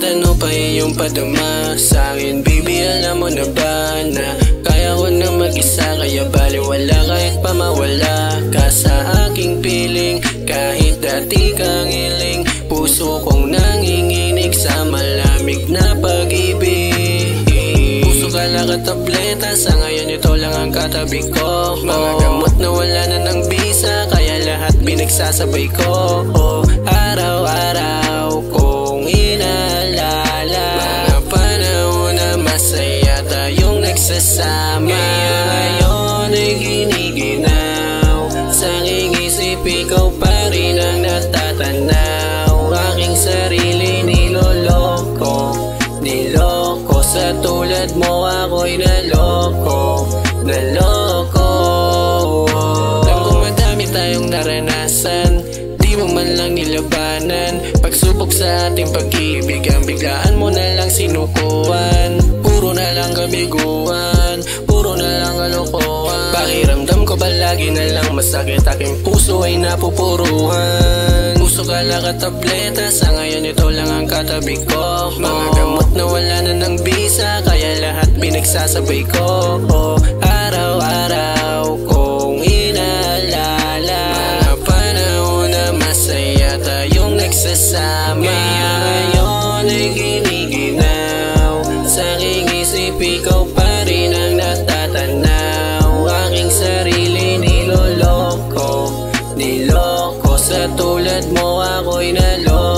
Bakit ano pa iyong padama sa'kin? Baby, alam mo na ba na kaya ko na mag-isa, kaya baliwala kahit pa mawala ka sa aking piling. Kahit dati kang iling, puso kong nanginginig sa malamig na pag-ibig. Puso ka lang tableta, sa ngayon ito lang ang katabi ko. Mga gamot na wala na ng bisa, kaya lahat pinagsasabay ko. Araw-araw kong inaalala mga panahon na masaya tayong nagsasama. Kaya ngayon ay giniginaw sa aking isip, ikaw pa rin ang natatanaw. Aking sarili niloloko sa tulad mo ako'y naloko. Alam ko madami tayong naranasan, di mo man lang nilabanan. Pagsubok sa ating pag-ibig, ang biglaan mo na lang sinukuan. Puro na lang kabiguan, puro na lang kalokohan. Pakiramdam ko ba lagi na lang masakit, aking puso ay napupuruhan. Puso ka lang tableta, sa ngayon ito lang ang katabi ko. Mga gamot na wala na ng bisa, kaya lahat pinagsasabay ko. Araw-araw kong inaalala mga panahon na masaya tayong nagsasama. Kaya ngayon ay giniginaw sa aking isip, ikaw pa rin ang natatanaw. Aking sarili niloloko sa tulad mo ako'y naloko.